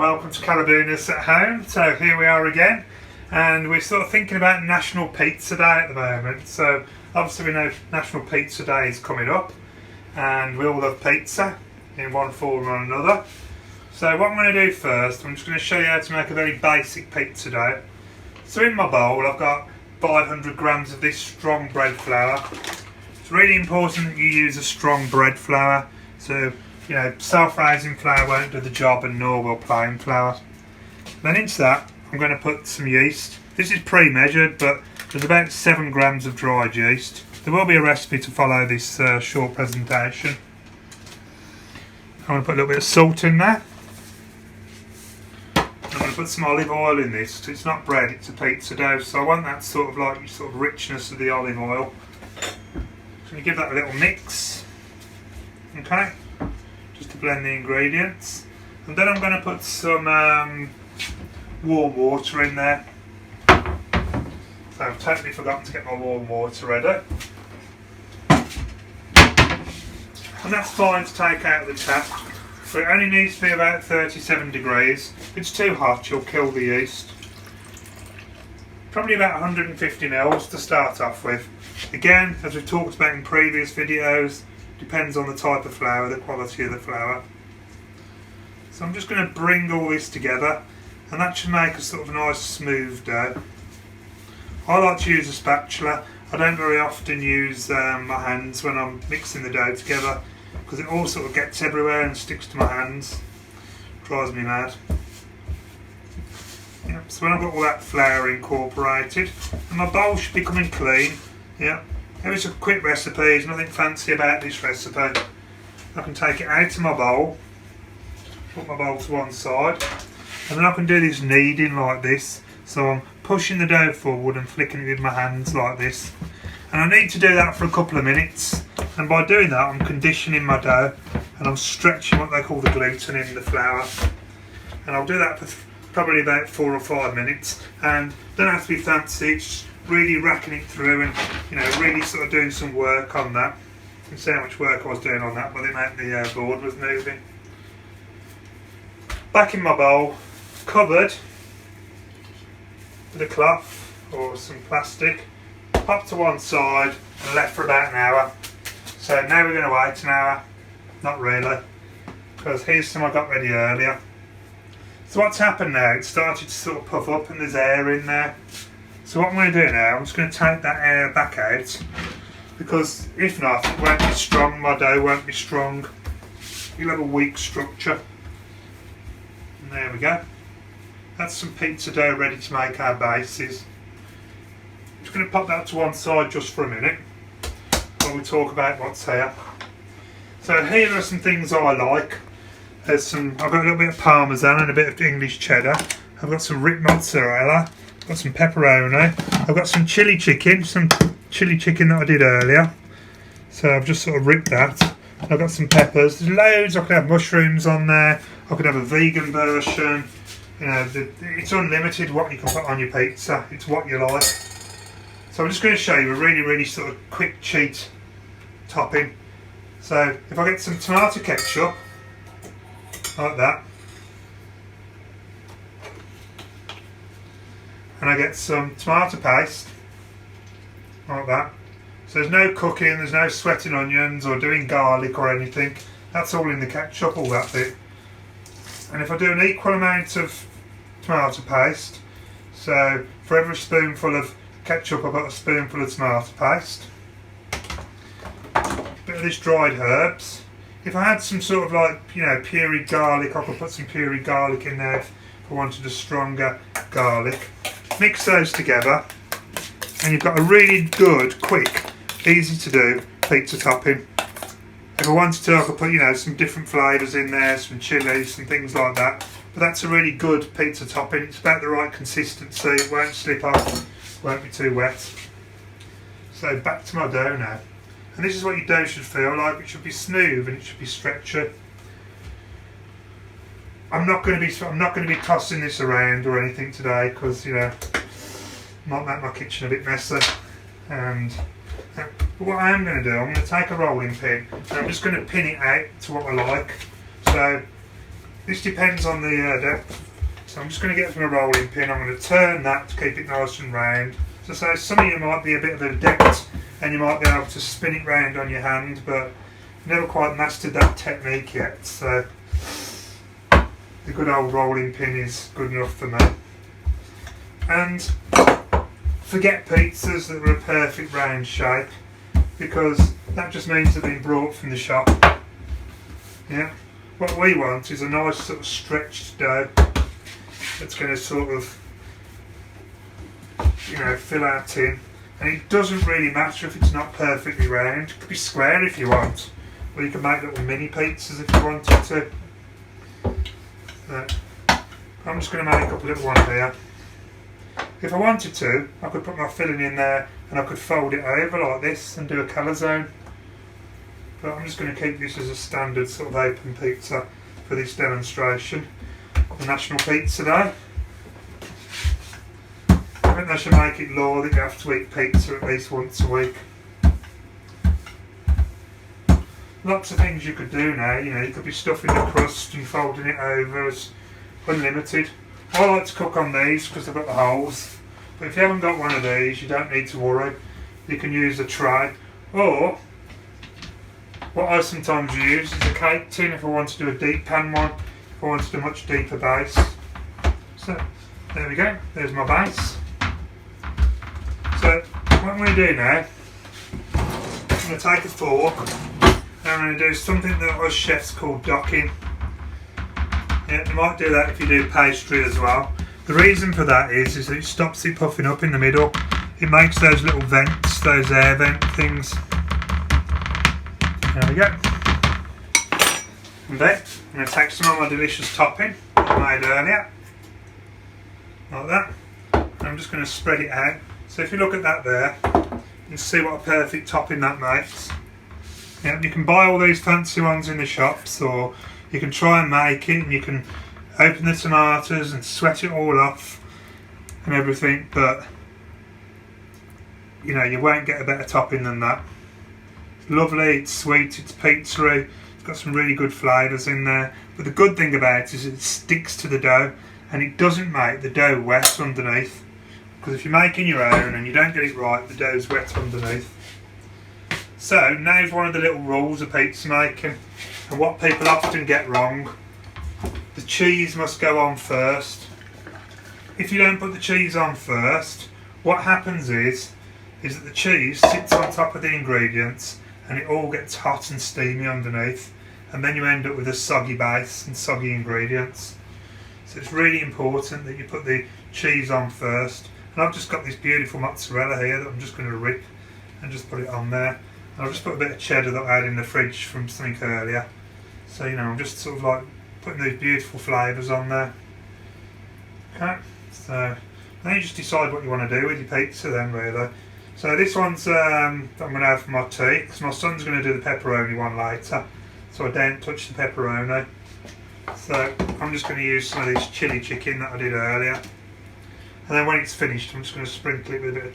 welcome to Carabiners at Home. So here we are again, and we're sort of thinking about National Pizza Day at the moment. So obviously we know National Pizza Day is coming up, and we all love pizza in one form or another. So what I'm going to do first, I'm just going to show you how to make a very basic pizza dough. So in my bowl I've got 500 grams of this strong bread flour. It's really important that you use a strong bread flour. So self-raising flour won't do the job, and nor will plain flour. Then into that I'm going to put some yeast. This is pre-measured, but there's about 7 grams of dried yeast. There will be a recipe to follow this short presentation. I'm going to put a little bit of salt in there. I'm going to put some olive oil in this. It's not bread, it's a pizza dough, so I want that sort of richness of the olive oil. So I'm going to give that a little mix. Okay, just to blend the ingredients. And then I'm going to put some warm water in there. So I've totally forgotten to get my warm water ready. And that's fine to take out of the tap. So it only needs to be about 37 degrees. If it's too hot, you'll kill the yeast. Probably about 150 mils to start off with. Again, as we've talked about in previous videos, depends on the type of flour, the quality of the flour. So I'm just going to bring all this together, and that should make a sort of nice smooth dough. I like to use a spatula. I don't very often use my hands when I'm mixing the dough together, because it all sort of gets everywhere and sticks to my hands. Drives me mad. Yep, so when I've got all that flour incorporated, and my bowl should be coming clean. Yeah, it's a quick recipe, there's nothing fancy about this recipe. I can take it out of my bowl, put my bowl to one side, and then I can do this kneading like this. So I'm pushing the dough forward and flicking it with my hands like this. And I need to do that for a couple of minutes. And by doing that, I'm conditioning my dough, and I'm stretching what they call the gluten in the flour. And I'll do that for probably about 4 or 5 minutes. And don't have to be fancy, it's really racking it through and really sort of doing some work on that. You can see how much work I was doing on that, but it meant the board was moving. Back in my bowl, covered with a cloth or some plastic, pop to one side and left for about an hour. So now we're going to wait an hour. Not really, because here's some I got ready earlier. So what's happened now, it started to sort of puff up and there's air in there. So what I'm going to do now, I'm just going to take that air back out, because if not, it won't be strong, my dough won't be strong. You'll have a weak structure. And there we go. That's some pizza dough ready to make our bases. I'm just going to pop that to one side just for a minute while we talk about what's here. So here are some things I like. I've got a little bit of parmesan and a bit of English cheddar. I've got some ripped mozzarella. I've got some pepperoni. I've got some chili chicken that I did earlier. So I've just sort of ripped that. I've got some peppers. There's loads. I could have mushrooms on there. I could have a vegan version. It's unlimited what you can put on your pizza. It's what you like. So I'm just going to show you a really sort of quick cheat topping. So if I get some tomato ketchup, like that, and I get some tomato paste, like that. So there's no cooking, there's no sweating onions or doing garlic or anything. That's all in the ketchup, all that bit. And if I do an equal amount of tomato paste, so for every spoonful of ketchup I've got a spoonful of tomato paste, a bit of this dried herbs. If I had some sort of pureed garlic, I could put some pureed garlic in there if I wanted a stronger garlic. Mix those together and you've got a really good, quick, easy to do pizza topping. If I wanted to, I could put some different flavours in there, some chilies, some things like that. But that's a really good pizza topping. It's about the right consistency, it won't slip off, won't be too wet. So back to my dough now. And this is what your dough should feel like. It should be smooth and it should be stretchy. I'm not going to be tossing this around or anything today, because might make my kitchen a bit messy. And but what I am going to do, I'm going to take a rolling pin and I'm just going to pin it out to what I like. So this depends on the depth. So I'm just going to get from a rolling pin, I'm going to turn that to keep it nice and round. So some of you might be a bit of adept and you might be able to spin it round on your hand, but never quite mastered that technique yet. So the good old rolling pin is good enough for me. And forget pizzas that are a perfect round shape, because that just means they've been brought from the shop. Yeah. What we want is a nice sort of stretched dough that's going to sort of, you know, fill our tin. And it doesn't really matter if it's not perfectly round. It could be square if you want, or you can make little mini pizzas if you wanted to. I'm just going to make up a little one here. If I wanted to, I could put my filling in there and I could fold it over like this and do a calzone. But I'm just going to keep this as a standard sort of open pizza for this demonstration of the National Pizza Day. I think they should make it law that you have to eat pizza at least once a week. Lots of things you could do now, you know, you could be stuffing the crust and folding it over as unlimited. I like to cook on these because they've got the holes, but if you haven't got one of these you don't need to worry. You can use a tray, or what I sometimes use is a cake tin if I want to do a deep pan one, if I want to do a much deeper base. So there we go, there's my base. So what I'm going to do now, I'm going to take a fork and I'm going to do something that us chefs call docking. Yeah, you might do that if you do pastry as well. The reason for that is that it stops it puffing up in the middle. It makes those little vents, those air vent things. There we go. And then I'm going to take some of my delicious topping that I made earlier, like that. And I'm just going to spread it out. So if you look at that there, you can see what a perfect topping that makes. Yeah, you can buy all these fancy ones in the shops, or you can try and make it, and you can open the tomatoes and sweat it all off and everything, but you know, you won't get a better topping than that. It's lovely, it's sweet, it's pizza-y, it's got some really good flavours in there, but the good thing about it is it sticks to the dough and it doesn't make the dough wet underneath, because if you're making your own and you don't get it right, the dough's wet underneath. So now's one of the little rules of pizza making, and what people often get wrong. The cheese must go on first. If you don't put the cheese on first, what happens is that the cheese sits on top of the ingredients and it all gets hot and steamy underneath, and then you end up with a soggy base and soggy ingredients. So it's really important that you put the cheese on first. And I've just got this beautiful mozzarella here that I'm just going to rip and just put it on there. And I've just put a bit of cheddar that I had in the fridge from something earlier. So, you know, I'm just sort of like putting these beautiful flavours on there. Okay, so then you just decide what you want to do with your pizza then, really. So this one's I'm going to have for my tea, because my son's going to do the pepperoni one later, so I don't touch the pepperoni. So I'm just going to use some of this chili chicken that I did earlier. And then when it's finished, I'm just going to sprinkle it with a bit of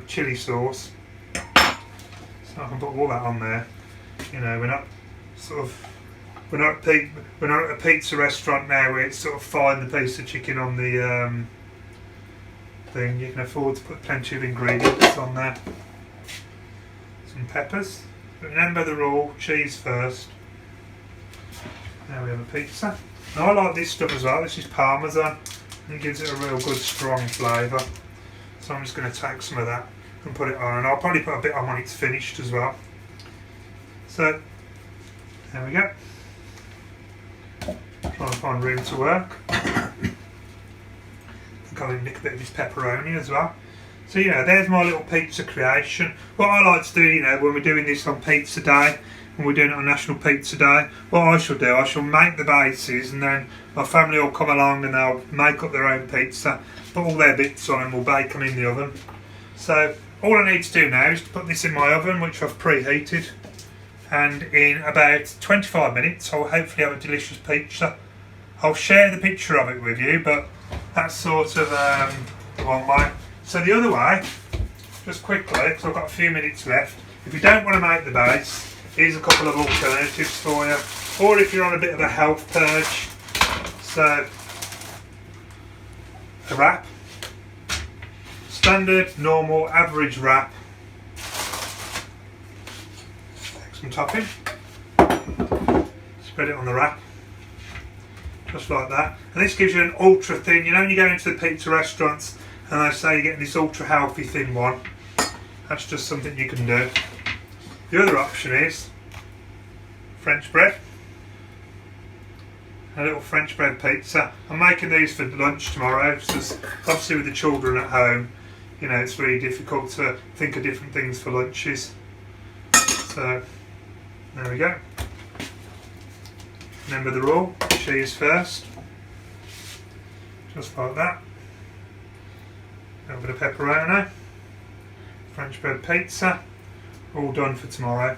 chili sauce. So I can put all that on there. You know, we're not at a pizza restaurant now where it's sort of fine the piece of chicken on the thing. You can afford to put plenty of ingredients on there. Some peppers. But remember the rule: cheese first. Now we have a pizza. Now I like this stuff as well. This is Parmesan. It gives it a real good strong flavour. So I'm just going to take some of that and put it on, and I'll probably put a bit on when it's finished as well. So there we go. Trying to find room to work. I think I'll nick a bit of this pepperoni as well. So, you know, there's my little pizza creation. What I like to do, you know, when we're doing this on Pizza Day, and we're doing it on National Pizza Day, what I shall do, I shall make the bases, and then my family will come along and they'll make up their own pizza, put all their bits on, and we'll bake them in the oven. So all I need to do now is to put this in my oven, which I've preheated, and in about 25 minutes I'll hopefully have a delicious pizza. I'll share the picture of it with you, but that's sort of one way. So the other way, just quickly, because I've got a few minutes left, if you don't want to make the base, here's a couple of alternatives for you. or if you're on a bit of a health purge. So a wrap, standard, normal, average wrap. Take some topping, spread it on the wrap, just like that. And this gives you an ultra thin. You know when you go into the pizza restaurants and they say you're getting this ultra healthy thin one, that's just something you can do. The other option is French bread. A little French bread pizza. I'm making these for lunch tomorrow because obviously with the children at home, you know, it's really difficult to think of different things for lunches. So there we go. Remember the rule, cheese first, just like that. A little bit of pepperoni, French bread pizza, all done for tomorrow.